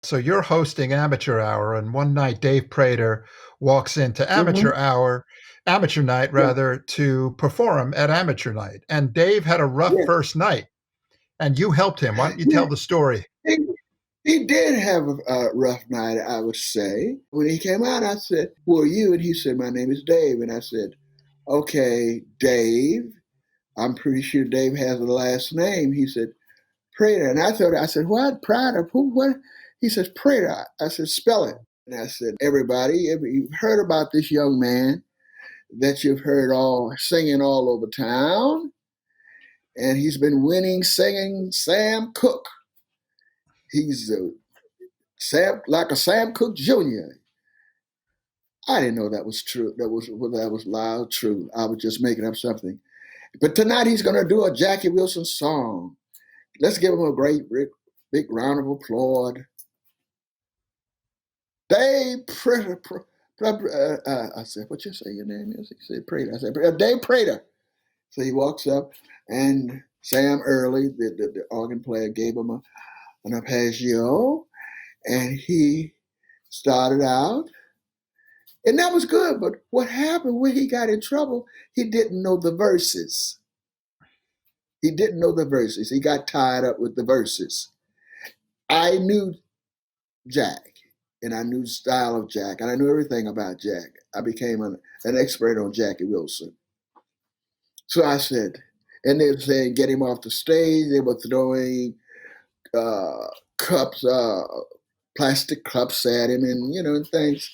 So you're hosting amateur hour, and one night Dave Prater walks into Mm-hmm. amateur night Yeah, rather, to perform at amateur night. And Dave had a rough yeah, first night, and you helped him. Why don't you yeah. tell the story? He, he did have a rough night, I would say. When he came out, I said, "Who are you?" And he said, "My name is Dave." And I said, "Okay, Dave." I'm pretty sure Dave has a last name. He said, "Prater." And I said, "What? Prater? Who? What?" He says, "Prater." I said, "Spell it." And I said, "Everybody, you've heard about this young man that you've heard all singing all over town, and he's been winning singing Sam Cooke. He's Sam like a Sam Cooke Jr." I didn't know that was true. That was loud true. I was just making up something. But tonight he's going to do a Jackie Wilson song. Let's give him a great big round of applause. Dave Prater. I said, "What you say your name is?" He said, "Prater." I said, "Dave Prater." So he walks up, and Sam Early, the organ player, gave him an arpeggio, and he started out, and that was good. But what happened when he got in trouble? He didn't know the verses. He didn't know the verses. He got tied up with the verses. I knew Jack, and I knew the style of Jack, and I knew everything about Jack. I became an expert on Jackie Wilson. So I said, and they were saying, get him off the stage. They were throwing uh, cups, plastic cups at him, and things.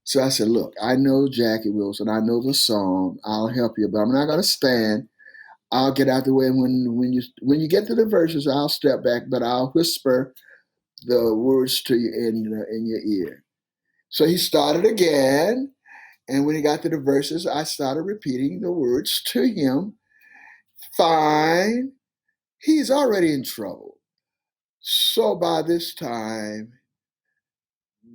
So I said, "Look, I know Jackie Wilson. I know the song. I'll help you, but I'm not going to stand. I'll get out the way. When you get to the verses, I'll step back, but I'll whisper the words to you in your ear." So he started again, and when he got to the verses, I started repeating the words to him. Fine. He's already in trouble. So by this time,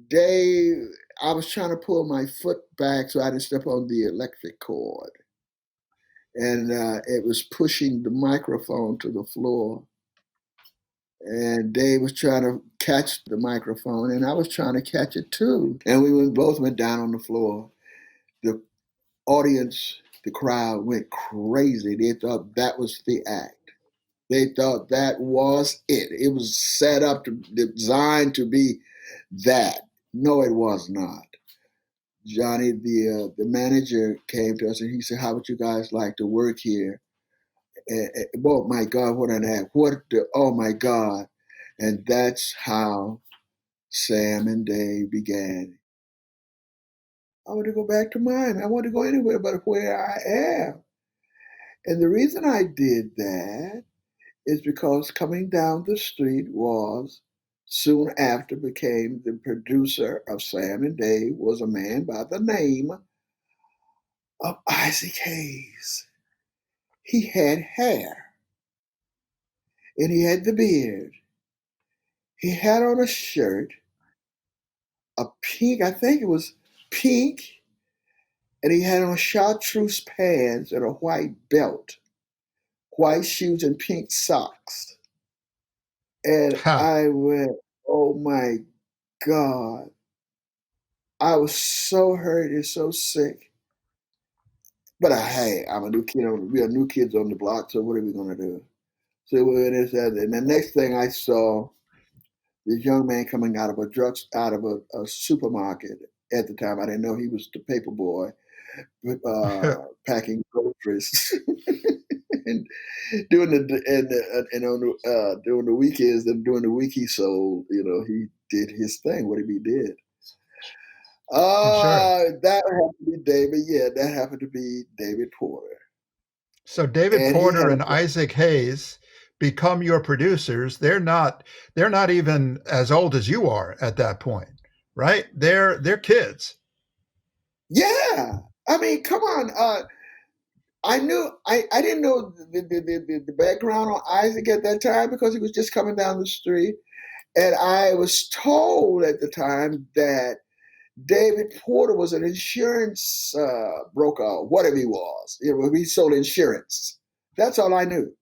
Dave, I was trying to pull my foot back so I didn't step on the electric cord, and it was pushing the microphone to the floor. And Dave was trying to catch the microphone, and I was trying to catch it too. And both went down on the floor. The audience, the crowd went crazy. They thought that was the act. They thought that was it. It was set up designed to be that. No, it was not. Johnny, the manager, came to us and he said, "How would you guys like to work here?" Oh my God, what an act! Oh my God! And that's how Sam and Dave began. I want to go back to mine. I want to go anywhere but where I am. And the reason I did that is because coming down the street was soon after became the producer of Sam and Dave was a man by the name of Isaac Hayes. He had hair and he had the beard. He had on a shirt, a pink, I think it was pink, and he had on chartreuse pants and a white belt, white shoes, and pink socks. And Ha! I went, "Oh my God." I was so hurt and so sick. But hey, I'm a new kid. We are new kids on the block, so what are we going to do? So and the next thing I saw, this young man coming out of a supermarket. At the time, I didn't know he was the paper boy, packing groceries and doing during the weekends and during the week he sold. He did his thing. What he did? Sure. That happened to be David. Yeah, that happened to be David Porter, So David and he Porter had and Isaac Hayes become your producers. They're not even as old as you are at that point, right? They're kids. yeah. I mean, come on. I didn't know the background on Isaac at that time because he was just coming down the street, and I was told at the time that David Porter was an insurance broker, whatever he was. He sold insurance. That's all I knew.